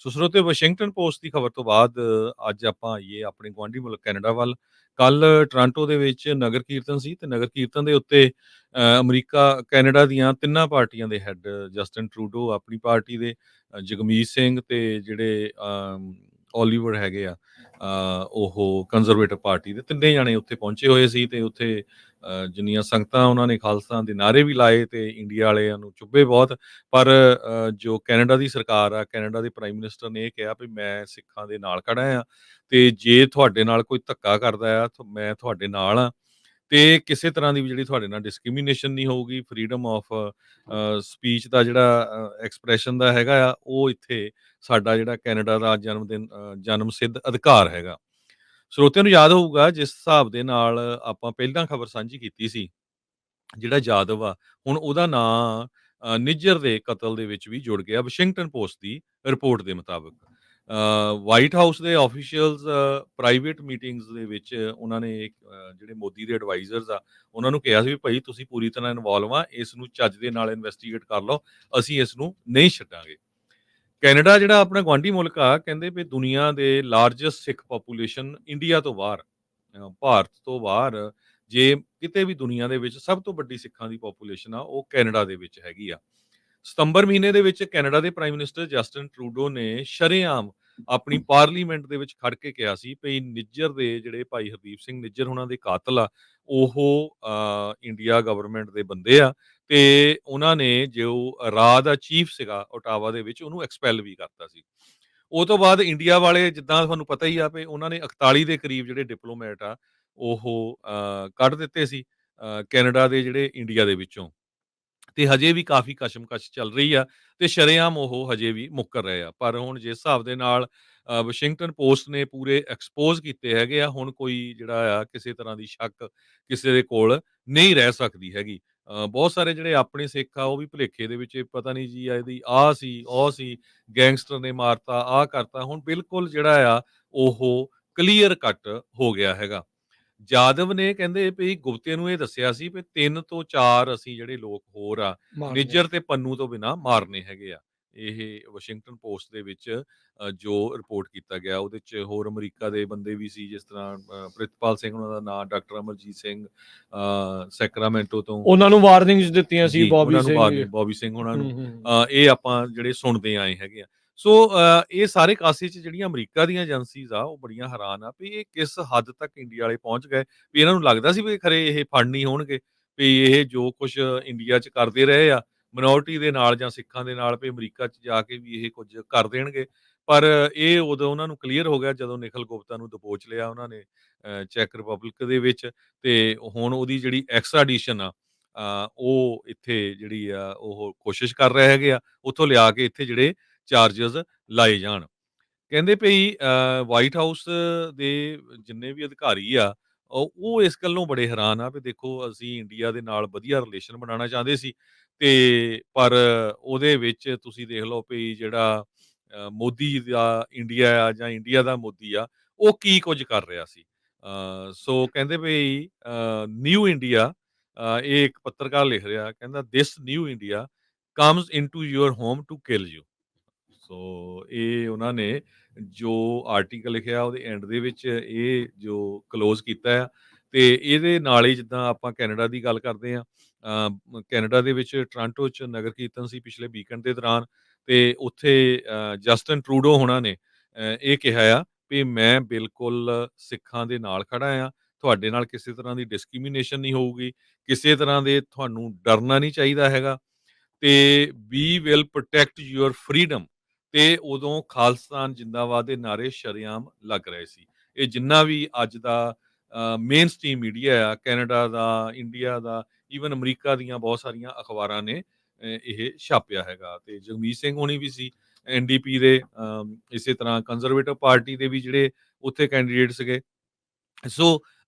ਸੋ ਸਰੋਤੇ Washington post ਦੀ ਖਬਰ ਤੋਂ ਬਾਅਦ ਅੱਜ ਆਪਾਂ ਆਈਏ ਆਪਣੇ ਗੁਆਂਢੀ ਮੁਲਕ ਕੈਨੇਡਾ ਵੱਲ। ਕੱਲ੍ਹ ਟੋਰਾਂਟੋ ਦੇ ਵਿੱਚ ਨਗਰ ਕੀਰਤਨ ਸੀ ਤੇ ਨਗਰ ਕੀਰਤਨ ਦੇ ਉੱਤੇ ਅਮਰੀਕਾ, ਕੈਨੇਡਾ ਦੀਆਂ ਤਿੰਨਾਂ ਪਾਰਟੀਆਂ ਦੇ ਹੈੱਡ ਜਸਟਿਨ ਟਰੂਡੋ ਆਪਣੀ ਪਾਰਟੀ ਦੇ, ਜਗਮੀਤ ਸਿੰਘ ਤੇ ਜਿਹੜੇ ਓਲੀਵਰ ਹੈਗੇ ਆ, ਉਹ ਕੰਜ਼ਰਵੇਟਿਵ ਪਾਰਟੀ ਦੇ, ਤਿੰਨੇ ਜਾਣੇ ਉੱਥੇ ਪਹੁੰਚੇ ਹੋਏ ਸੀ ਤੇ ਉੱਥੇ ਜਿੰਨੀਆਂ ਸੰਗਤਾਂ ਉਹਨਾਂ ਨੇ ਖਾਲਸਾ ਦੇ ਨਾਅਰੇ ਵੀ ਲਾਏ ਤੇ ਇੰਡੀਆ ਵਾਲਿਆਂ ਨੂੰ ਚੁੱਭੇ ਬਹੁਤ। ਪਰ ਜੋ ਕੈਨੇਡਾ ਦੀ ਸਰਕਾਰ ਆ, ਕੈਨੇਡਾ ਦੇ ਪ੍ਰਾਈਮ ਮਿਨਿਸਟਰ ਨੇ ਇਹ ਕਿਹਾ ਵੀ ਮੈਂ ਸਿੱਖਾਂ ਦੇ ਨਾਲ ਖੜਾ ਆ ਤੇ ਜੇ ਤੁਹਾਡੇ ਨਾਲ ਕੋਈ ਧੱਕਾ ਕਰਦਾ ਆ ਤਾਂ ਮੈਂ ਤੁਹਾਡੇ ਨਾਲ ਆ ਤੇ ਕਿਸੇ ਤਰ੍ਹਾਂ ਦੀ ਵੀ ਜਿਹੜੀ ਤੁਹਾਡੇ ਨਾਲ ਡਿਸਕ੍ਰਿਮੀਨੇਸ਼ਨ ਨਹੀਂ ਹੋਊਗੀ। ਫਰੀਡਮ ਆਫ ਸਪੀਚ ਦਾ ਜਿਹੜਾ ਐਕਸਪ੍ਰੈਸ਼ਨ ਦਾ ਹੈਗਾ ਆ, ਉਹ ਇੱਥੇ ਸਾਡਾ ਜਿਹੜਾ ਕੈਨੇਡਾ ਦਾ ਜਨਮ ਸਿੱਧ ਅਧਿਕਾਰ ਹੈਗਾ। ਸਰੋਤਿਆਂ ਨੂੰ ਯਾਦ ਹੋਊਗਾ ਜਿਸ ਹਿਸਾਬ ਦੇ ਨਾਲ ਆਪਾਂ ਪਹਿਲਾਂ ਖਬਰ ਸਾਂਝੀ ਕੀਤੀ ਸੀ, ਜਿਹੜਾ ਜਾਦਵ ਆ, ਹੁਣ ਉਹਦਾ ਨਾਂ ਨਿੱਜਰ ਦੇ ਕਤਲ ਦੇ ਵਿੱਚ ਵੀ ਜੁੜ ਗਿਆ ਵਾਸ਼ਿੰਗਟਨ ਪੋਸਟ ਦੀ ਰਿਪੋਰਟ ਦੇ ਮੁਤਾਬਕ। ਵਾਈਟ ਹਾਊਸ ਦੇ ਆਫੀਸ਼ੀਅਲਸ ਪ੍ਰਾਈਵੇਟ ਮੀਟਿੰਗਸ ਦੇ ਵਿੱਚ ਉਹਨਾਂ ਨੇ ਜਿਹੜੇ ਮੋਦੀ ਦੇ ਐਡਵਾਈਜ਼ਰਸ ਆ, ਉਹਨਾਂ ਨੂੰ ਕਿਹਾ ਸੀ ਵੀ ਭਾਈ ਤੁਸੀਂ ਪੂਰੀ ਤਰ੍ਹਾਂ ਇਨਵੋਲਵ ਆ, ਇਸ ਨੂੰ ਚੱਜ ਦੇ ਨਾਲ ਇਨਵੈਸਟੀਗੇਟ ਕਰ ਲਓ, ਅਸੀਂ ਇਸ ਨੂੰ ਨਹੀਂ ਛੱਡਾਂਗੇ। ਕੈਨੇਡਾ ਜਿਹੜਾ ਆਪਣਾ ਗੁਆਂਢੀ ਮੁਲਕ ਆ, ਕਹਿੰਦੇ ਵੀ ਦੁਨੀਆ ਦੇ ਲਾਰਜੈਸਟ ਸਿੱਖ ਪਾਪੂਲੇਸ਼ਨ ਇੰਡੀਆ ਤੋਂ ਬਾਹਰ, ਭਾਰਤ ਤੋਂ ਬਾਹਰ ਜੇ ਕਿਤੇ ਵੀ ਦੁਨੀਆ ਦੇ ਵਿੱਚ ਸਭ ਤੋਂ ਵੱਡੀ ਸਿੱਖਾਂ ਦੀ ਪਾਪੂਲੇਸ਼ਨ ਆ, ਉਹ ਕੈਨੇਡਾ ਦੇ ਵਿੱਚ ਹੈਗੀ ਆ। ਸਤੰਬਰ ਮਹੀਨੇ ਦੇ ਵਿੱਚ ਕੈਨੇਡਾ ਦੇ ਪ੍ਰਾਈਮ ਮਿਨਿਸਟਰ ਜਸਟਿਨ ਟਰੂਡੋ ਨੇ ਸ਼ਰੇਆਮ ਆਪਣੀ ਪਾਰਲੀਮੈਂਟ ਦੇ ਵਿੱਚ ਖੜ ਕੇ ਕਿਹਾ ਸੀ ਵੀ ਨਿੱਜਰ ਦੇ ਜਿਹੜੇ ਭਾਈ ਹਰਦੀਪ ਸਿੰਘ ਨਿੱਜਰ ਉਹਨਾਂ ਦੇ ਕਾਤਲ ਆ, ਉਹ ਇੰਡੀਆ ਗਵਰਨਮੈਂਟ ਦੇ ਬੰਦੇ ਆ ਤੇ ਉਹਨਾਂ ਨੇ ਜੋ ਰਾਹ ਦਾ ਚੀਫ ਸੀਗਾ ਓਟਾਵਾ ਦੇ ਵਿੱਚ, ਉਹਨੂੰ ਐਕਸਪੈਲ ਵੀ ਕਰਤਾ ਸੀ। ਉਹ ਤੋਂ ਬਾਅਦ ਇੰਡੀਆ ਵਾਲੇ, ਜਿੱਦਾਂ ਤੁਹਾਨੂੰ ਪਤਾ ਹੀ ਆ ਵੀ ਉਹਨਾਂ ਨੇ 41 ਦੇ ਕਰੀਬ ਜਿਹੜੇ ਡਿਪਲੋਮੈਟ ਆ, ਉਹ ਕੱਢ ਦਿੱਤੇ ਸੀ ਕੈਨੇਡਾ ਦੇ ਜਿਹੜੇ ਇੰਡੀਆ ਦੇ ਵਿੱਚੋਂ। ਤੇ ਹਜੇ ਵੀ ਕਾਫੀ ਕਸ਼ਮਕਸ਼ ਚੱਲ ਰਹੀ ਆ ਤੇ ਸ਼ਰੇਆਮ ਉਹ ਹਜੇ ਵੀ ਮੁੱਕਰ ਰਹੇ ਆ। ਪਰ ਹੁਣ ਜਿਸ ਹਿਸਾਬ ਦੇ ਨਾਲ ਵਾਸ਼ਿੰਗਟਨ ਪੋਸਟ ਨੇ ਪੂਰੇ ਐਕਸਪੋਜ਼ ਕੀਤੇ ਹੈਗੇ ਆ, ਹੁਣ ਕੋਈ ਜਿਹੜਾ ਆ ਕਿਸੇ ਤਰ੍ਹਾਂ ਦੀ ਸ਼ੱਕ ਕਿਸੇ ਦੇ ਕੋਲ ਨਹੀਂ ਰਹਿ ਸਕਦੀ ਹੈਗੀ। ਬਹੁਤ ਸਾਰੇ ਜਿਹੜੇ ਆਪਣੇ ਸਿੱਖ ਆ, ਉਹ ਵੀ ਭੁਲੇਖੇ ਦੇ ਵਿੱਚ ਪਤਾ ਨਹੀਂ ਜੀ ਇਹਦੀ ਆਹ ਸੀ, ਉਹ ਸੀ, ਗੈਂਗਸਟਰ ਨੇ ਮਾਰਤਾ, ਆਹ ਕਰਤਾ। ਹੁਣ ਬਿਲਕੁਲ ਜਿਹੜਾ ਆ ਉਹ ਕਲੀਅਰ ਕੱਟ ਹੋ ਗਿਆ ਹੈਗਾ। ਜਾਦਵ ਨੇ ਕਹਿੰਦੇ ਵੀ ਗੁਪਤੇ ਨੂੰ ਇਹ ਦੱਸਿਆ ਸੀ ਵੀ 3 ਤੋਂ 4 ਅਸੀਂ ਜਿਹੜੇ ਲੋਕ ਹੋਰ ਆ, ਮਾਰਨੇ ਨਿੱਜਰ ਤੇ ਪੰਨੂ ਤੋਂ ਬਿਨਾਂ ਮਾਰਨੇ ਹੈਗੇ ਆ। ਇਹ ਵਾਸ਼ਿੰਗਟਨ ਪੋਸਟ ਦੇ ਵਿੱਚ ਜੋ ਰਿਪੋਰਟ ਕੀਤਾ ਗਿਆ, ਉਹਦੇ 'ਚ ਹੋਰ ਅਮਰੀਕਾ ਦੇ ਬੰਦੇ ਵੀ ਸੀ, ਜਿਸ ਤਰ੍ਹਾਂ ਪ੍ਰਿਤਪਾਲ ਸਿੰਘ ਉਹਨਾਂ ਦਾ ਨਾਂ, ਡਾਕਟਰ ਅਮਰਜੀਤ ਸਿੰਘ ਸੈਕਰਾਮੈਂਟੋ ਤੋਂ। ਉਹਨਾਂ ਨੂੰ ਵਾਰਨਿੰਗਸ ਦਿੱਤੀਆਂ ਸੀ, ਜੀ, ਬੌਬੀ ਉਹਨਾਂ ਨੂੰ ਸਿੰਘ। ਬੌਬੀ ਸਿੰਘ ਹੋਣਾ ਨੂੰ। ਹੂੰ। ਇਹ ਆਪਾਂ ਜਿਹੜੇ ਸੁਣਦੇ ਆਏ ਹੈਗੇ ਆ। ਸੋ ਇਹ ਸਾਰੇ ਕਾਸੇ 'ਚ ਜਿਹੜੀਆਂ ਅਮਰੀਕਾ ਦੀਆਂ ਏਜੰਸੀਜ਼ ਆ, ਉਹ ਬੜੀਆਂ ਹੈਰਾਨ ਆ ਵੀ ਇਹ ਕਿਸ ਹੱਦ ਤੱਕ ਇੰਡੀਆ ਵਾਲੇ ਪਹੁੰਚ ਗਏ, ਵੀ ਇਹਨਾਂ ਨੂੰ ਲੱਗਦਾ ਸੀ ਵੀ ਖਰੇ ਇਹ ਫੜ ਨਹੀਂ ਹੋਣਗੇ, ਵੀ ਇਹ ਜੋ ਕੁਛ ਇੰਡੀਆ 'ਚ ਕਰਦੇ ਰਹੇ ਆ ਮਿਨੋਰਿਟੀ ਦੇ ਨਾਲ ਜਾਂ ਸਿੱਖਾਂ ਦੇ ਨਾਲ, ਵੀ ਅਮਰੀਕਾ 'ਚ ਜਾ ਕੇ ਵੀ ਇਹ ਕੁਝ ਕਰ ਦੇਣਗੇ। ਪਰ ਇਹ ਉਦੋਂ ਉਹਨਾਂ ਨੂੰ ਕਲੀਅਰ ਹੋ ਗਿਆ ਜਦੋਂ ਨਿਖਿਲ ਗੁਪਤਾ ਨੂੰ ਦਬੋਚ ਲਿਆ ਉਹਨਾਂ ਨੇ ਚੈਕ ਰਿਪਬਲਿਕ ਦੇ ਵਿੱਚ। ਤੇ ਹੁਣ ਉਹਦੀ ਜਿਹੜੀ ਐਕਸਟ੍ਰਾਡੀਸ਼ਨ ਆ, ਉਹ ਇੱਥੇ ਜਿਹੜੀ ਆ ਉਹ ਕੋਸ਼ਿਸ਼ ਕਰ ਰਹੇ ਹੈਗੇ ਆ, ਉੱਥੋਂ ਲਿਆ ਕੇ ਇੱਥੇ ਜਿਹੜੇ ਚਾਰਜਸ ਲਾਏ ਜਾਣ। ਕਹਿੰਦੇ ਭਈ ਵਾਈਟ ਹਾਊਸ ਦੇ ਜਿੰਨੇ ਵੀ ਅਧਿਕਾਰੀ ਆ, ਉਹ ਇਸ ਗੱਲੋਂ ਬੜੇ ਹੈਰਾਨ ਆ ਵੀ ਦੇਖੋ ਅਸੀਂ ਇੰਡੀਆ ਦੇ ਨਾਲ ਵਧੀਆ ਰਿਲੇਸ਼ਨ ਬਣਾਉਣਾ ਚਾਹੁੰਦੇ ਸੀ ਤੇ ਪਰ ਉਹਦੇ ਵਿੱਚ ਤੁਸੀਂ ਦੇਖ ਲਓ ਵੀ ਜਿਹੜਾ ਮੋਦੀ ਦਾ ਇੰਡੀਆ ਆ ਜਾਂ ਇੰਡੀਆ ਦਾ ਮੋਦੀ ਆ, ਉਹ ਕੀ ਕੁਝ ਕਰ ਰਿਹਾ ਸੀ। ਸੋ ਕਹਿੰਦੇ ਭਈ ਨਿਊ ਇੰਡੀਆ, ਇਹ ਇੱਕ ਪੱਤਰਕਾਰ ਲਿਖ ਰਿਹਾ, ਕਹਿੰਦਾ this new India comes into your home to kill you. So ਇਹ ਉਹਨਾਂ ਨੇ ਜੋ ਆਰਟੀਕਲ ਲਿਖਿਆ ਉਹਦੇ ਐਂਡ ਦੇ ਵਿੱਚ ਇਹ ਜੋ ਕਲੋਜ਼ ਕੀਤਾ ਆ। ਤੇ ਇਹਦੇ ਨਾਲ ਹੀ ਜਿੱਦਾਂ ਆਪਾਂ ਕੈਨੇਡਾ ਦੀ ਗੱਲ ਕਰਦੇ ਆ, ਕੈਨੇਡਾ ਦੇ ਵਿੱਚ ਟੋਰਾਂਟੋ 'ਚ ਨਗਰ ਕੀਰਤਨ ਸੀ ਪਿਛਲੇ ਵੀਕਐਂਡ ਦੇ ਦੌਰਾਨ ਤੇ ਉੱਥੇ ਜਸਟਿਨ ਟਰੂਡੋ ਹੋਣਾ ਨੇ ਇਹ ਕਿਹਾ ਆ ਵੀ ਮੈਂ ਬਿਲਕੁਲ ਸਿੱਖਾਂ ਦੇ ਨਾਲ ਖੜਾ ਆ, ਤੁਹਾਡੇ ਨਾਲ ਕਿਸੇ ਤਰ੍ਹਾਂ ਦੀ ਡਿਸਕ੍ਰਿਮੀਨੇਸ਼ਨ ਨਹੀਂ ਹੋਊਗੀ, ਕਿਸੇ ਤਰ੍ਹਾਂ ਦੇ ਤੁਹਾਨੂੰ ਡਰਨਾ ਨਹੀਂ ਚਾਹੀਦਾ ਹੈਗਾ ਤੇ we will protect your freedom. ਤੇ ਉਦੋਂ ਖਾਲਿਸਤਾਨ ਜ਼ਿੰਦਾਬਾਦ ਦੇ ਨਾਅਰੇ ਸ਼ਰੇਆਮ ਲੱਗ ਰਹੇ ਸੀ। ਇਹ ਜਿੰਨਾ ਵੀ ਅੱਜ ਦਾ ਮੇਨ ਸਟ੍ਰੀਮ ਮੀਡੀਆ ਆ, ਕੈਨੇਡਾ ਦਾ, ਇੰਡੀਆ ਦਾ, ਈਵਨ ਅਮਰੀਕਾ ਦੀਆਂ ਬਹੁਤ ਸਾਰੀਆਂ ਅਖਬਾਰਾਂ ਨੇ ਇਹ ਛਾਪਿਆ ਹੈਗਾ। ਤੇ ਜਗਮੀਤ ਸਿੰਘ ਹੋਣੀ ਵੀ ਸੀ ਐਨਡੀਪੀ ਦੇ, ਇਸੇ ਤਰ੍ਹਾਂ ਕੰਜ਼ਰਵੇਟਿਵ ਪਾਰਟੀ ਦੇ ਵੀ ਜਿਹੜੇ ਉੱਥੇ ਕੈਂਡੀਡੇਟ ਸੀਗੇ। ਸੋ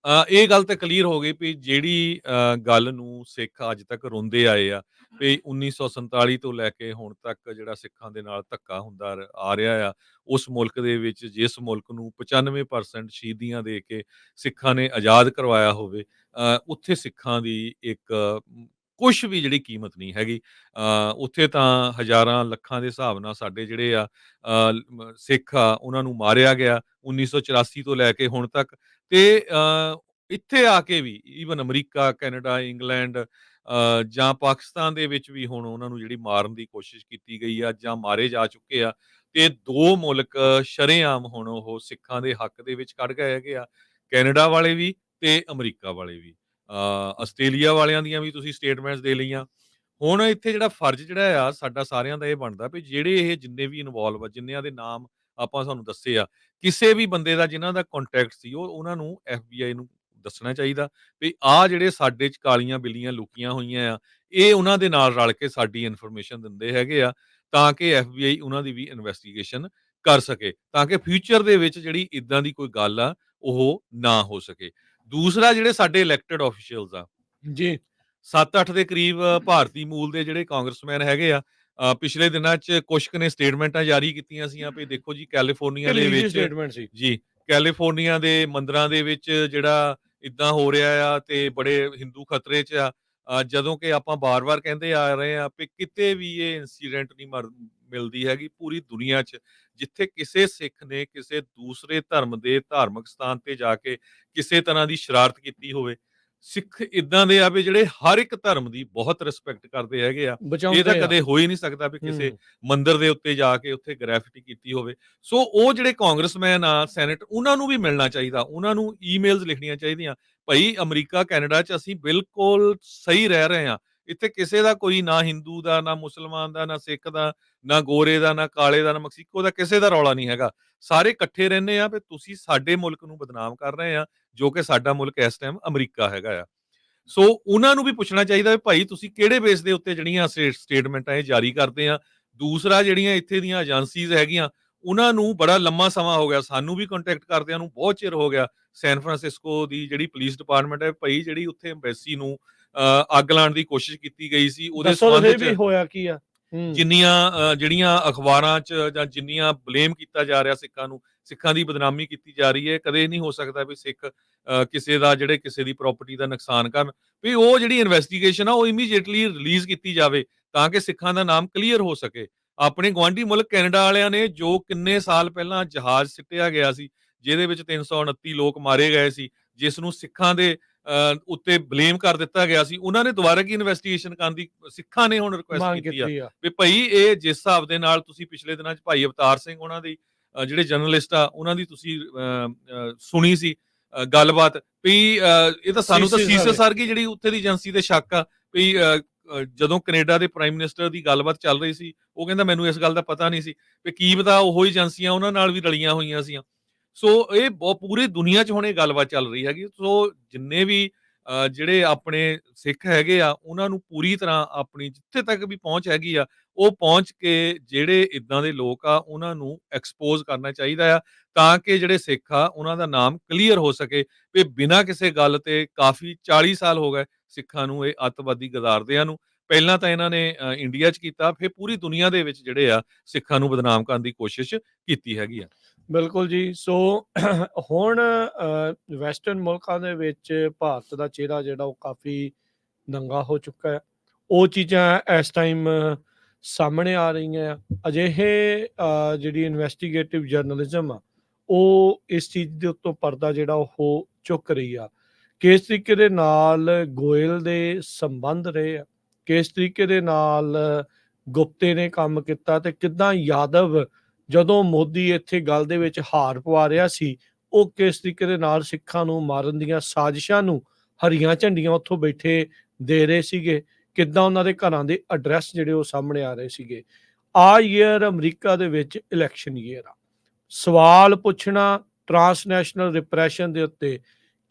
ਇਹ ਗੱਲ ਤਾਂ ਕਲੀਅਰ ਹੋ ਗਈ ਵੀ ਜਿਹੜੀ ਗੱਲ ਨੂੰ ਸਿੱਖ ਅੱਜ ਤੱਕ ਰੋਂਦੇ ਆਏ ਆ ਵੀ 1947 ਤੋਂ ਲੈ ਕੇ ਹੁਣ ਤੱਕ ਜਿਹੜਾ ਸਿੱਖਾਂ ਦੇ ਨਾਲ ਧੱਕਾ ਹੁੰਦਾ ਆ ਰਿਹਾ ਆ, ਉਸ ਮੁਲਕ ਦੇ ਵਿੱਚ ਜਿਸ ਮੁਲਕ ਨੂੰ 95% ਸ਼ਹੀਦੀਆਂ ਦੇ ਕੇ ਸਿੱਖਾਂ ਨੇ ਆਜ਼ਾਦ ਕਰਵਾਇਆ ਹੋਵੇ, ਉੱਥੇ ਸਿੱਖਾਂ ਦੀ ਇੱਕ ਕੁਛ ਵੀ ਜਿਹੜੀ ਕੀਮਤ ਨਹੀਂ ਹੈਗੀ। ਉੱਥੇ ਤਾਂ ਹਜ਼ਾਰਾਂ ਲੱਖਾਂ ਦੇ ਹਿਸਾਬ ਨਾਲ ਸਾਡੇ ਜਿਹੜੇ ਆ ਸਿੱਖ ਆ ਉਹਨਾਂ ਨੂੰ ਮਾਰਿਆ ਗਿਆ 1984 ਤੋਂ ਲੈ ਕੇ ਹੁਣ ਤੱਕ। ਤੇ ਇੱਥੇ ਆ ਕੇ ਵੀ ਈਵਨ ਅਮਰੀਕਾ, ਕੈਨੇਡਾ, ਇੰਗਲੈਂਡ ਜਾਂ ਪਾਕਿਸਤਾਨ ਦੇ ਵਿੱਚ ਵੀ ਹੁਣ ਉਹਨਾਂ ਨੂੰ ਜਿਹੜੀ ਮਾਰਨ ਦੀ ਕੋਸ਼ਿਸ਼ ਕੀਤੀ ਗਈ ਆ ਜਾਂ ਮਾਰੇ ਜਾ ਚੁੱਕੇ ਆ। ਤੇ 2 ਮੁਲਕ ਸ਼ਰੇਆਮ ਹੁਣ ਉਹ ਸਿੱਖਾਂ ਦੇ ਹੱਕ ਦੇ ਵਿੱਚ ਖੜ ਗਏ ਹੈਗੇ ਆ, ਕੈਨੇਡਾ ਵਾਲੇ ਵੀ ਤੇ ਅਮਰੀਕਾ ਵਾਲੇ ਵੀ। ਆਸਟ੍ਰੇਲੀਆ ਵਾਲਿਆਂ ਦੀਆਂ ਵੀ ਤੁਸੀਂ ਸਟੇਟਮੈਂਟਸ ਦੇ ਲਈਆਂ। ਹੁਣ ਇੱਥੇ ਜਿਹੜਾ ਫਰਜ਼ ਜਿਹੜਾ ਆ ਸਾਡਾ ਸਾਰਿਆਂ ਦਾ ਇਹ ਬਣਦਾ ਵੀ ਜਿਹੜੇ ਇਹ ਜਿੰਨੇ ਵੀ ਇਨਵੋਲਵ ਆ, ਜਿੰਨਿਆਂ ਦੇ ਨਾਮ ਆਪਾਂ ਤੁਹਾਨੂੰ ਦੱਸੇ ਆ, ਕਿਸੇ ਵੀ ਬੰਦੇ ਦਾ ਜਿਨ੍ਹਾਂ ਦਾ ਕੰਟੈਕਟ ਸੀ ਉਹ ਉਹਨਾਂ ਨੂੰ FBI ਨੂੰ ਦੱਸਣਾ ਚਾਹੀਦਾ ਵੀ ਆਹ ਜਿਹੜੇ ਸਾਡੇ 'ਚ ਕਾਲੀਆਂ ਬਿੱਲੀਆਂ ਲੁਕੀਆਂ ਹੋਈਆਂ ਆ, ਇਹ ਉਹਨਾਂ ਦੇ ਨਾਲ ਰਲ ਕੇ ਸਾਡੀ ਇਨਫੋਰਮੇਸ਼ਨ ਦਿੰਦੇ ਹੈਗੇ ਆ, ਤਾਂ ਕਿ FBI ਉਹਨਾਂ ਦੀ ਵੀ ਇਨਵੈਸਟੀਗੇਸ਼ਨ ਕਰ ਸਕੇ, ਤਾਂ ਕਿ ਫਿਊਚਰ ਦੇ ਵਿੱਚ ਜਿਹੜੀ ਇੱਦਾਂ ਦੀ ਕੋਈ ਗੱਲ ਆ, ਉਹ ਨਾ ਹੋ ਸਕੇ। ਦੂਸਰਾ ਜਿਹੜੇ ਸਾਡੇ ਇਲੈਕਟਿਡ ਆਫੀਸ਼ੀਅਲਸ ਆ ਜੀ 7-8 ਦੇ ਕਰੀਬ ਭਾਰਤੀ ਮੂਲ ਦੇ ਜਿਹੜੇ ਕਾਂਗਰਸਮੈਨ ਹੈਗੇ ਆ, ਪਿਛਲੇ ਦਿਨਾਂ 'ਚ ਕੁਛ ਕੁ ਨੇ ਸਟੇਟਮੈਂਟਾਂ ਜਾਰੀ ਕੀਤੀਆਂ ਸੀਆਂ ਵੀ ਦੇਖੋ ਜੀ ਕੈਲੀਫੋਰਨੀਆ ਦੇ ਵਿੱਚ ਸਟੇਟਮੈਂਟ ਸੀ ਜੀ, ਕੈਲੀਫੋਰਨੀਆ ਦੇ ਮੰਦਿਰਾਂ ਦੇ ਵਿੱਚ ਜਿਹੜਾ ਇੱਦਾਂ ਹੋ ਰਿਹਾ ਆ ਤੇ ਬੜੇ ਹਿੰਦੂ ਖਤਰੇ 'ਚ ਆ। ਜਦੋਂ ਕਿ ਆਪਾਂ ਬਾਰ-ਬਾਰ ਕਹਿੰਦੇ ਆ ਰਹੇ ਆ ਵੀ ਕਿਤੇ ਵੀ ਇਹ ਇਨਸੀਡੈਂਟ ਨਹੀਂ ਮਿਲਦੀ ਹੈਗੀ ਪੂਰੀ ਦੁਨੀਆ 'ਚ, ਜਿੱਥੇ ਕਿਸੇ ਸਿੱਖ ਨੇ ਕਿਸੇ ਦੂਸਰੇ ਧਰਮ ਦੇ ਧਾਰਮਿਕ ਸਥਾਨ ਤੇ ਜਾ ਕੇ ਕਿਸੇ ਤਰ੍ਹਾਂ ਦੀ ਸ਼ਰਾਰਤ ਕੀਤੀ ਹੋਵੇ। ਸਿੱਖ ਇੱਦਾਂ ਦੇ ਆ ਵੀ ਜਿਹੜੇ ਹਰ ਇੱਕ ਧਰਮ ਦੀ ਬਹੁਤ ਰਿਸਪੈਕਟ ਕਰਦੇ ਹੈਗੇ ਆ। ਇਹ ਤਾਂ ਬਚਾਉਂਦੇ ਆ ਕਦੇ ਹੋ ਹੀ ਨਹੀਂ ਸਕਦਾ ਵੀ ਕਿਸੇ ਹੂੰ ਮੰਦਿਰ ਦੇ ਉੱਤੇ ਜਾ ਕੇ ਉੱਥੇ ਗ੍ਰੈਫਿਟੀ ਕੀਤੀ ਹੋਵੇ। ਸੋ ਉਹ ਜਿਹੜੇ ਕਾਂਗਰਸਮੈਨ ਆ, ਸੈਨੇਟ ਉਹਨਾਂ ਨੂੰ ਵੀ ਮਿਲਣਾ ਚਾਹੀਦਾ, ਉਹਨਾਂ ਨੂੰ ਈਮੇਲਸ ਲਿਖਣੀਆਂ ਚਾਹੀਦੀਆਂ। ਭਾਈ ਅਮਰੀਕਾ, ਕੈਨੇਡਾ 'ਚ ਅਸੀਂ ਬਿਲਕੁਲ ਸਹੀ ਰਹਿ ਰਹੇ ਹਾਂ। ਇੱਥੇ ਕਿਸੇ ਦਾ ਕੋਈ ਨਾ ਹਿੰਦੂ ਦਾ, ਨਾ ਮੁਸਲਮਾਨ ਦਾ, ਨਾ ਸਿੱਖ ਦਾ, ਨਾ ਗੋਰੇ ਦਾ, ਨਾ ਕਾਲੇ ਦਾ, ਨਾ ਮੈਕਸੀਕੋ ਦਾ, ਕਿਸੇ ਦਾ ਰੌਲਾ ਨਹੀਂ ਹੈਗਾ। ਸਾਰੇ ਇਕੱਠੇ ਰਹਿੰਦੇ ਆ ਵੀ ਤੁਸੀਂ ਸਾਡੇ ਮੁਲਕ ਨੂੰ ਬਦਨਾਮ ਕਰ ਰਹੇ ਆ, ਜੋ ਕਿ ਸਾਡਾ ਮੁਲਕ ਇਸ ਟਾਈਮ ਅਮਰੀਕਾ ਹੈਗਾ ਆ। ਸੋ ਉਹਨਾਂ ਨੂੰ ਵੀ ਪੁੱਛਣਾ ਚਾਹੀਦਾ ਵੀ ਭਾਈ ਤੁਸੀਂ ਕਿਹੜੇ ਬੇਸ ਦੇ ਉੱਤੇ ਜਿਹੜੀਆਂ ਸਟੇਟਮੈਂਟਾਂ ਇਹ ਜਾਰੀ ਕਰਦੇ ਆ। ਦੂਸਰਾ ਜਿਹੜੀਆਂ ਇੱਥੇ ਦੀਆਂ ਏਜੰਸੀਜ਼ ਹੈਗੀਆਂ, ਉਹਨਾਂ ਨੂੰ ਬੜਾ ਲੰਮਾ ਸਮਾਂ ਹੋ ਗਿਆ, ਸਾਨੂੰ ਵੀ ਕੰਟੈਕਟ ਕਰਦਿਆਂ ਨੂੰ ਬਹੁਤ ਚਿਰ ਹੋ ਗਿਆ। ਸੈਨ ਫਰਾਂਸਿਸਕੋ ਦੀ ਜਿਹੜੀ ਪੁਲਿਸ ਡਿਪਾਰਟਮੈਂਟ ਹੈ ਭਾਈ, ਜਿਹੜੀ ਉੱਥੇ ਐਮਬੈਸੀ ਨੂੰ ਅੱਗ ਲਾਉਣ ਦੀ ਕੋਸ਼ਿਸ਼ ਕੀਤੀ ਗਈ ਸੀ, ਉਹਦੇ ਦੱਸੋ ਤਾਂ ਸੰਬੰਧ ਸਹੀ ਵੀ 'ਚ ਹੋਇਆ ਕੀ ਆ ਜਿੰਨੀਆਂ ਜਿਹੜੀਆਂ ਅਖਬਾਰਾਂ 'ਚ ਜਾਂ ਜਿੰਨੀਆਂ ਬਲੇਮ ਕੀਤਾ ਜਾ ਰਿਹਾ ਸਿੱਖਾਂ ਨੂੰ, ਸਿੱਖਾਂ ਦੀ ਬਦਨਾਮੀ ਕੀਤੀ ਜਾ ਰਹੀ ਹੈ, ਕਦੇ ਨਹੀਂ ਹੋ ਸਕਦਾ ਵੀ ਸਿੱਖ ਕਿਸੇ ਦਾ ਜਿਹੜੇ ਕਿਸੇ ਦੀ ਪ੍ਰਾਪਰਟੀ ਦਾ ਨੁਕਸਾਨ ਕਰਨ। ਵੀ ਉਹ ਜਿਹੜੀ ਇਨਵੈਸਟੀਗੇਸ਼ਨ ਆ ਉਹ ਇਮੀਡੀਏਟਲੀ ਰਿਲੀਜ਼ ਕੀਤੀ ਜਾਵੇ, ਤਾਂ ਕਿ ਸਿੱਖਾਂ ਦਾ ਨਾਮ ਕਲੀਅਰ ਹੋ ਸਕੇ। ਆਪਣੇ ਗੁਆਂਢੀ ਮੁਲਕ ਕੈਨੇਡਾ ਵਾਲਿਆਂ ਨੇ ਜੋ ਕਿੰਨੇ ਸਾਲ ਪਹਿਲਾਂ ਜਹਾਜ਼ ਸਿੱਟਿਆ ਗਿਆ ਸੀ, ਜਿਹਦੇ ਵਿੱਚ 329 ਲੋਕ ਮਾਰੇ ਗਏ ਸੀ, ਜਿਸ ਨੂੰ ਸਿੱਖਾਂ ਦੇ ਉੱਤੇ ਬਲੇਮ ਕਰ ਦਿੱਤਾ ਗਿਆ ਸੀ, ਉਹਨਾਂ ਨੇ ਦੁਬਾਰਾ ਕੀ ਇਨਵੈਸਟੀਗੇਸ਼ਨ ਕਰਨ ਦੀ ਸਿੱਖਾਂ ਨੇ ਹੁਣ ਰਿਕੁਐਸਟ ਮੰਗ ਕੀਤੀ ਆ ਕੀਤੀ ਆ ਵੀ ਭਾਈ ਇਹ ਜਿਸ ਹਿਸਾਬ ਦੇ ਨਾਲ ਤੁਸੀਂ ਪਿਛਲੇ ਦਿਨਾਂ 'ਚ ਭਾਈ ਅਵਤਾਰ ਸਿੰਘ ਉਹਨਾਂ ਦੀ ਜਿਹੜੇ ਜਰਨਲਿਸਟ ਆ ਉਹਨਾਂ ਦੀ ਤੁਸੀਂ ਸੁਣੀ ਸੀ ਗੱਲਬਾਤ ਵੀ ਇਹ ਤਾਂ ਸਾਨੂੰ ਤਾਂ ਸੀਸਸ ਸਰਗੀ ਜਿਹੜੀ ਉੱਥੇ ਦੀ ਏਜੰਸੀ ਤੇ ਸ਼ੱਕ ਆ ਵੀ ਜਦੋਂ ਕੈਨੇਡਾ ਦੇ ਪ੍ਰਾਈਮ ਮਿਨਿਸਟਰ ਦੀ ਗੱਲਬਾਤ ਚੱਲ ਰਹੀ ਸੀ, ਉਹ ਕਹਿੰਦਾ ਮੈਨੂੰ ਇਸ ਗੱਲ ਦਾ ਪਤਾ ਨਹੀਂ ਸੀ ਵੀ ਕੀ ਪਤਾ ਉਹੀ ਏਜੰਸੀਆਂ ਉਹਨਾਂ ਨਾਲ ਵੀ ਰਲੀਆਂ ਹੋਈਆਂ ਸੀ। ਸੋ ਇਹ ਪੂਰੀ ਦੁਨੀਆ 'ਚ ਹੁਣ ਇਹ ਗੱਲਬਾਤ ਚੱਲ ਰਹੀ ਹੈਗੀ। ਸੋ ਜਿੰਨੇ ਵੀ ਜਿਹੜੇ ਆਪਣੇ ਸਿੱਖ ਹੈਗੇ ਆ, ਉਹਨਾਂ ਨੂੰ ਪੂਰੀ ਤਰ੍ਹਾਂ ਆਪਣੀ ਜਿੱਥੇ ਤੱਕ ਵੀ ਪਹੁੰਚ ਹੈਗੀ ਆ, ਉਹ ਪਹੁੰਚ ਕੇ ਜਿਹੜੇ ਇੱਦਾਂ ਦੇ ਲੋਕ ਆ, ਉਹਨਾਂ ਨੂੰ ਐਕਸਪੋਜ਼ ਕਰਨਾ ਚਾਹੀਦਾ ਆ, ਤਾਂ ਕਿ ਜਿਹੜੇ ਸਿੱਖ ਆ, ਉਹਨਾਂ ਦਾ ਨਾਮ ਕਲੀਅਰ ਹੋ ਸਕੇ ਵੀ ਬਿਨਾਂ ਕਿਸੇ ਗੱਲ ਤੇ ਕਾਫੀ 40 ਸਾਲ ਹੋ ਗਏ ਸਿੱਖਾਂ ਨੂੰ ਇਹ ਅੱਤਵਾਦੀ ਗਦਾਰਦਿਆਂ ਨੂੰ। ਪਹਿਲਾਂ ਤਾਂ ਇਹਨਾਂ ਨੇ ਇੰਡੀਆ 'ਚ ਕੀਤਾ, ਫਿਰ ਪੂਰੀ ਦੁਨੀਆ ਦੇ ਵਿੱਚ ਜਿਹੜੇ ਆ ਸਿੱਖਾਂ ਨੂੰ ਬਦਨਾਮ ਕਰਨ ਦੀ ਕੋਸ਼ਿਸ਼ ਕੀਤੀ ਹੈਗੀ ਆ। ਬਿਲਕੁਲ ਜੀ। ਸੋ ਹੁਣ ਵੈਸਟਰਨ ਮੁਲਕਾਂ ਦੇ ਵਿੱਚ ਭਾਰਤ ਦਾ ਚਿਹਰਾ ਜਿਹੜਾ ਉਹ ਕਾਫੀ ਨੰਗਾ ਹੋ ਚੁੱਕਾ ਹੈ। ਉਹ ਚੀਜ਼ਾਂ ਇਸ ਟਾਈਮ ਸਾਹਮਣੇ ਆ ਰਹੀਆਂ ਆ। ਅਜਿਹੇ ਜਿਹੜੀ ਇਨਵੈਸਟੀਗੇਟਿਵ ਜਰਨਲਿਜ਼ਮ ਆ, ਉਹ ਇਸ ਚੀਜ਼ ਦੇ ਉੱਤੋਂ ਪਰਦਾ ਜਿਹੜਾ ਉਹ ਚੁੱਕ ਰਹੀ ਆ। ਕਿਸ ਤਰੀਕੇ ਦੇ ਨਾਲ ਗੋਇਲ ਦੇ ਸੰਬੰਧ ਰਹੇ ਆ, ਕਿਸ ਤਰੀਕੇ ਦੇ ਨਾਲ ਗੁਪਤੇ ਨੇ ਕੰਮ ਕੀਤਾ, ਤੇ ਕਿੱਦਾਂ ਯਾਦਵ ਜਦੋਂ ਮੋਦੀ ਇੱਥੇ ਗੱਲ ਦੇ ਵਿੱਚ ਹਾਰ ਪਵਾ ਰਿਹਾ ਸੀ, ਉਹ ਕਿਸ ਤਰੀਕੇ ਦੇ ਨਾਲ ਸਿੱਖਾਂ ਨੂੰ ਮਾਰਨ ਦੀਆਂ ਸਾਜ਼ਿਸ਼ਾਂ ਨੂੰ ਹਰੀਆਂ ਝੰਡੀਆਂ ਉੱਥੋਂ ਬੈਠੇ ਦੇ ਰਹੇ ਸੀਗੇ, ਕਿੱਦਾਂ ਉਹਨਾਂ ਦੇ ਘਰਾਂ ਦੇ ਐਡਰੈਸ ਜਿਹੜੇ ਉਹ ਸਾਹਮਣੇ ਆ ਰਹੇ ਸੀਗੇ। ਈਅਰ ਅਮਰੀਕਾ ਦੇ ਵਿੱਚ ਇਲੈਕਸ਼ਨ ਈਅਰ ਆ। ਸਵਾਲ ਪੁੱਛਣਾ ਟਰਾਂਸਨੈਸ਼ਨਲ ਰਿਪਰੈਸ਼ਨ ਦੇ ਉੱਤੇ,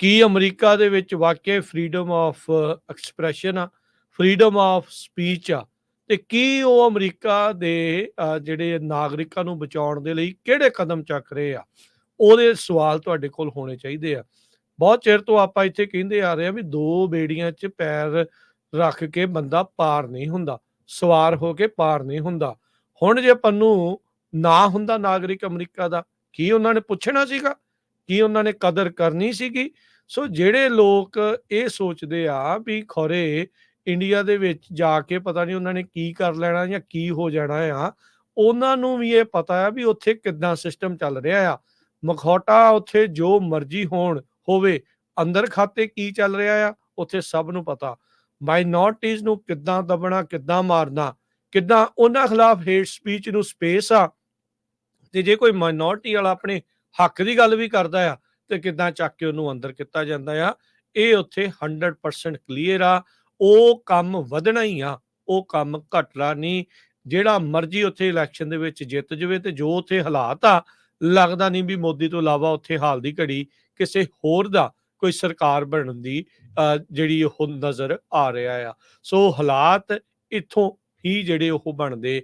ਕੀ ਅਮਰੀਕਾ ਦੇ ਵਿੱਚ ਵਾਕਿਆ ਫਰੀडम ਆਫ ਐਕਸਪ੍ਰੈਸ਼ਨ ਆ, ਫਰੀडम ਆਫ ਸਪੀਚ ਆ, ਤੇ ਕੀ ਉਹ ਅਮਰੀਕਾ ਦੇ ਜਿਹੜੇ ਨਾਗਰਿਕਾਂ ਨੂੰ ਬਚਾਉਣ ਦੇ ਲਈ ਕਿਹੜੇ ਕਦਮ ਚੱਕ ਰਹੇ ਆ? ਉਹਦੇ ਸਵਾਲ ਤੁਹਾਡੇ ਕੋਲ ਹੋਣੇ ਚਾਹੀਦੇ ਆ। ਬਹੁਤ ਚਿਰ ਤੋਂ ਆਪਾਂ ਇੱਥੇ ਕਹਿੰਦੇ ਆ ਰਹੇ ਆ ਵੀ ਦੋ ਬੇੜੀਆਂ 'ਚ ਪੈਰ ਰੱਖ ਕੇ ਬੰਦਾ ਪਾਰ ਨਹੀਂ ਹੁੰਦਾ, ਸਵਾਰ ਹੋ ਕੇ ਪਾਰ ਨਹੀਂ ਹੁੰਦਾ। ਹੁਣ ਜੇ ਪੰਨੂ ਨਾ ਹੁੰਦਾ ਨਾਗਰਿਕ ਅਮਰੀਕਾ ਦਾ, ਕੀ ਉਹਨਾਂ ਨੇ ਪੁੱਛਣਾ ਸੀਗਾ? ਕੀ ਉਹਨਾਂ ਨੇ ਕਦਰ ਕਰਨੀ ਸੀਗੀ? ਸੋ ਜਿਹੜੇ ਲੋਕ ਇਹ ਸੋਚਦੇ ਆ ਵੀ ਖੌਰੇ ਇੰਡੀਆ ਦੇ ਵਿੱਚ ਜਾ ਕੇ ਪਤਾ ਨਹੀਂ ਉਹਨਾਂ ਨੇ ਕੀ ਕਰ ਲੈਣਾ ਜਾਂ ਕੀ ਹੋ ਜਾਣਾ ਆ। ਉਹਨਾਂ ਨੂੰ ਵੀ ਇਹ ਪਤਾ ਆ ਵੀ ਉੱਥੇ ਕਿੱਦਾਂ ਸਿਸਟਮ ਚੱਲ ਰਿਹਾ ਆ। ਮਖੌਟਾ ਉੱਥੇ ਜੋ ਮਰਜ਼ੀ ਹੋਵੇ, ਅੰਦਰ ਖਾਤੇ ਕੀ ਚੱਲ ਰਿਹਾ ਆ, ਉੱਥੇ ਸਭ ਨੂੰ ਪਤਾ। ਮਾਈਨੋਰਟੀਜ਼ ਨੂੰ ਕਿੱਦਾਂ ਦਬਣਾ, ਕਿੱਦਾਂ ਮਾਰਨਾ, ਕਿੱਦਾਂ ਉਹਨਾਂ ਖਿਲਾਫ ਹੇਟ ਸਪੀਚ ਨੂੰ ਸਪੇਸ ਆ, ਤੇ ਜੇ ਕੋਈ ਮਾਈਨੋਰਟੀ ਵਾਲਾ ਆਪਣੇ ਹੱਕ ਦੀ ਗੱਲ ਵੀ ਕਰਦਾ ਆ, ਤੇ ਕਿੱਦਾਂ ਚੱਕ ਕੇ ਉਹਨੂੰ ਅੰਦਰ ਕੀਤਾ ਜਾਂਦਾ ਆ। ਇਹ ਉੱਥੇ 100% ਕਲੀਅਰ ਆ। ਉਹ ਕੰਮ ਵਧਣਾ ਹੀ ਆ, ਉਹ ਕੰਮ ਘਟਣਾ ਨਹੀਂ। ਜਿਹੜਾ ਮਰਜ਼ੀ ਉੱਥੇ ਇਲੈਕਸ਼ਨ ਦੇ ਵਿੱਚ ਜਿੱਤ ਜਾਵੇ, ਤੇ ਜੋ ਉੱਥੇ ਹਾਲਾਤ ਆ, ਲੱਗਦਾ ਨਹੀਂ ਵੀ ਮੋਦੀ ਤੋਂ ਇਲਾਵਾ ਉੱਥੇ ਹਾਲ ਦੀ ਘੜੀ ਕਿਸੇ ਹੋਰ ਦਾ ਕੋਈ ਸਰਕਾਰ ਬਣਨ ਦੀ ਜਿਹੜੀ ਉਹ ਨਜ਼ਰ ਆ ਰਿਹਾ ਆ। ਸੋ ਹਾਲਾਤ ਇੱਥੋਂ ਹੀ ਜਿਹੜੇ ਉਹ ਬਣਦੇ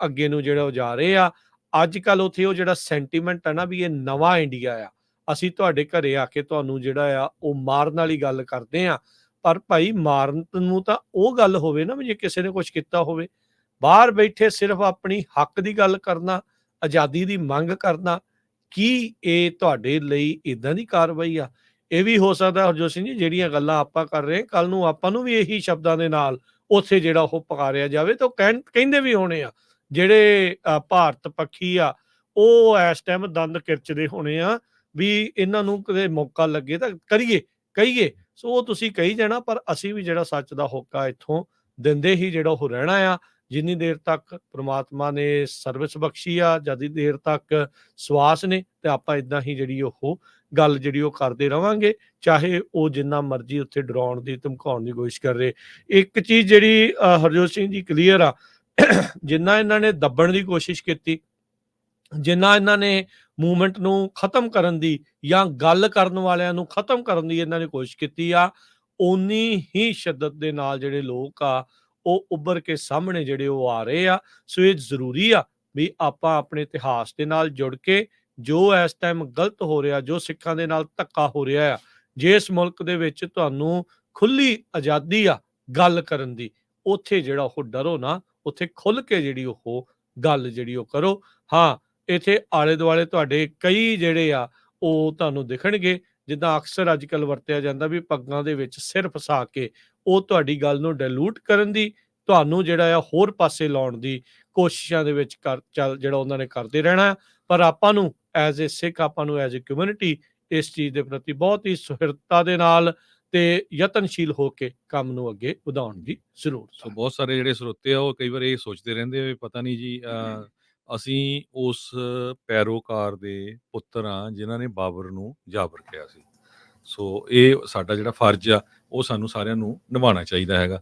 ਅੱਗੇ ਨੂੰ ਜਿਹੜਾ ਉਹ ਜਾ ਰਹੇ ਆ। ਅੱਜ ਕੱਲ ਉੱਥੇ ਉਹ ਜਿਹੜਾ ਸੈਂਟੀਮੈਂਟ ਆ ਨਾ ਵੀ ਇਹ ਨਵਾਂ ਇੰਡੀਆ ਆ, ਅਸੀਂ ਤੁਹਾਡੇ ਘਰੇ ਆ ਕੇ ਤੁਹਾਨੂੰ ਜਿਹੜਾ ਆ ਉਹ ਮਾਰਨ ਵਾਲੀ ਗੱਲ ਕਰਦੇ ਆ। ਪਰ ਭਾਈ ਮਾਰਨ ਨੂੰ ਤਾਂ ਉਹ ਗੱਲ ਹੋਵੇ ਨਾ ਵੀ ਜੇ ਕਿਸੇ ਨੇ ਕੁਝ ਕੀਤਾ ਹੋਵੇ। ਬਾਹਰ ਬੈਠੇ ਸਿਰਫ ਆਪਣੀ ਹੱਕ ਦੀ ਗੱਲ ਕਰਨਾ, ਆਜ਼ਾਦੀ ਦੀ ਮੰਗ ਕਰਨਾ, ਕੀ ਇਹ ਤੁਹਾਡੇ ਲਈ ਇਦਾਂ ਦੀ ਕਾਰਵਾਈ ਆ? ਇਹ ਵੀ ਹੋ ਸਕਦਾ ਹਰਜੋਤ ਸਿੰਘ ਜੀ, ਜਿਹੜੀਆਂ ਗੱਲਾਂ ਆਪਾਂ ਕਰ ਰਹੇ ਕੱਲ ਨੂੰ ਆਪਾਂ ਨੂੰ ਵੀ ਇਹੀ ਸ਼ਬਦਾਂ ਦੇ ਨਾਲ ਉੱਥੇ ਜਿਹੜਾ ਉਹ ਪੁਕਾਰਿਆ ਜਾਵੇ, ਤਾਂ ਉਹ ਕਹਿੰਦੇ ਵੀ ਹੋਣੇ ਆ ਜਿਹੜੇ ਭਾਰਤ ਪੱਖੀ ਆ, ਉਹ ਇਸ ਟਾਈਮ ਦੰਦ ਕਿਰਚਦੇ ਹੋਣੇ ਆ ਵੀ ਇਹਨਾਂ ਨੂੰ ਕਦੇ ਮੌਕਾ ਲੱਗੇ ਤਾਂ ਕਹੀਏ। ਸੋ ਉਹ ਤੁਸੀਂ ਕਹੀ ਜਾਣਾ, ਪਰ ਅਸੀਂ ਵੀ ਜਿਹੜਾ ਸੱਚ ਦਾ ਹੋਕਾ ਇੱਥੋਂ ਦਿੰਦੇ ਹੀ ਜਿਹੜਾ ਉਹ ਰਹਿਣਾ ਆ। ਜਿੰਨੀ ਦੇਰ ਤੱਕ ਪ੍ਰਮਾਤਮਾ ਨੇ ਸਰਵਿਸ ਬਖਸ਼ੀ ਆ, ਜਿੰਨੀ ਦੇਰ ਤੱਕ ਸਵਾਸ ਨੇ, ਤੇ ਆਪਾਂ ਇਦਾਂ ਹੀ ਜਿਹੜੀ ਉਹ ਗੱਲ ਜਿਹੜੀ ਉਹ ਕਰਦੇ ਰਵਾਂਗੇ, ਚਾਹੇ ਉਹ ਜਿੰਨਾ ਮਰਜ਼ੀ ਉੱਥੇ ਡਰਾਉਣ ਦੀ ਧਮਕਾਉਣ ਦੀ ਕੋਸ਼ਿਸ਼ ਕਰ ਰਹੇ। ਇੱਕ ਚੀਜ਼ ਜਿਹੜੀ ਹਰਜੋਤ ਸਿੰਘ ਜੀ ਕਲੀਅਰ ਆ, ਜਿੰਨਾ ਇਹਨਾਂ ਨੇ ਦੱਬਣ ਦੀ ਕੋਸ਼ਿਸ਼ ਕੀਤੀ, ਜਿੰਨਾ ਇਹਨਾਂ ਨੇ ਮੂਵਮੈਂਟ ਨੂੰ ਖਤਮ ਕਰਨ ਦੀ ਜਾਂ ਗੱਲ ਕਰਨ ਵਾਲਿਆਂ ਨੂੰ ਖਤਮ ਕਰਨ ਦੀ ਇਹਨਾਂ ਨੇ ਕੋਸ਼ਿਸ਼ ਕੀਤੀ ਆ, ਓਨੀ ਹੀ ਸ਼ਿੱਦਤ ਦੇ ਨਾਲ ਜਿਹੜੇ ਲੋਕ ਆ ਉਹ ਉੱਭਰ ਕੇ ਸਾਹਮਣੇ ਜਿਹੜੇ ਉਹ ਆ ਰਹੇ ਆ। ਸੋ ਇਹ ਜ਼ਰੂਰੀ ਆ ਵੀ ਆਪਾਂ ਆਪਣੇ ਇਤਿਹਾਸ ਦੇ ਨਾਲ ਜੁੜ ਕੇ, ਜੋ ਇਸ ਟਾਈਮ ਗਲਤ ਹੋ ਰਿਹਾ, ਜੋ ਸਿੱਖਾਂ ਦੇ ਨਾਲ ਧੱਕਾ ਹੋ ਰਿਹਾ ਆ, ਜੇ ਇਸ ਮੁਲਕ ਦੇ ਵਿੱਚ ਤੁਹਾਨੂੰ ਖੁੱਲੀ ਆਜ਼ਾਦੀ ਆ ਗੱਲ ਕਰਨ ਦੀ, ਉੱਥੇ ਜਿਹੜਾ ਉਹ ਡਰੋ ਨਾ, ਉੱਥੇ ਖੁੱਲ ਕੇ ਜਿਹੜੀ ਉਹ ਗੱਲ ਜਿਹੜੀ ਉਹ ਕਰੋ। ਹਾਂ, ਇੱਥੇ ਆਲੇ ਦੁਆਲੇ ਤੁਹਾਡੇ ਕਈ ਜਿਹੜੇ ਆ ਉਹ ਤੁਹਾਨੂੰ ਦਿਖਣਗੇ, ਜਿੱਦਾਂ ਅਕਸਰ ਅੱਜ ਕੱਲ੍ਹ ਵਰਤਿਆ ਜਾਂਦਾ ਵੀ ਪੱਗਾਂ ਦੇ ਵਿੱਚ ਸਿਰ ਫਸਾ ਕੇ ਉਹ ਤੁਹਾਡੀ ਗੱਲ ਨੂੰ ਡਾਇਲੂਟ ਕਰਨ ਦੀ, ਤੁਹਾਨੂੰ ਜਿਹੜਾ ਆ ਹੋਰ ਪਾਸੇ ਲਾਉਣ ਦੀ ਕੋਸ਼ਿਸ਼ਾਂ ਦੇ ਵਿੱਚ ਜਿਹੜਾ ਉਹਨਾਂ ਨੇ ਕਰਦੇ ਰਹਿਣਾ। ਪਰ ਆਪਾਂ ਨੂੰ ਐਜ਼ ਏ ਸਿੱਖ, ਆਪਾਂ ਨੂੰ ਐਜ਼ ਏ ਕਮਿਊਨਿਟੀ ਇਸ ਚੀਜ਼ ਦੇ ਪ੍ਰਤੀ ਬਹੁਤ ਹੀ ਸੁਹਿਰਦਤਾ ਦੇ ਨਾਲ ਤੇ ਯਤਨਸ਼ੀਲ ਹੋ ਕੇ ਕੰਮ ਨੂੰ ਅੱਗੇ ਵਧਾਉਣ ਦੀ ਜ਼ਰੂਰਤ ਸੋ ਹੈ। ਬਹੁਤ ਸਾਰੇ ਜਿਹੜੇ ਸਰੋਤੇ ਆ ਉਹ ਕਈ ਵਾਰ ਇਹ ਸੋਚਦੇ ਰਹਿੰਦੇ ਆ ਵੀ ਪਤਾ ਨਹੀਂ ਜੀ ਅਸੀਂ ਉਸ ਪੈਰੋਕਾਰ ਦੇ ਪੁੱਤਰ ਆ ਜਿਨ੍ਹਾਂ ਨੇ ਬਾਬਰ ਨੂੰ ਜਾਬਰ ਕਿਹਾ ਸੀ। ਸੋ ਇਹ ਸਾਡਾ ਜਿਹੜਾ ਫਰਜ਼ ਆ ਉਹ ਸਾਨੂੰ ਸਾਰਿਆਂ ਨੂੰ ਨਿਭਾਉਣਾ ਚਾਹੀਦਾ ਹੈਗਾ।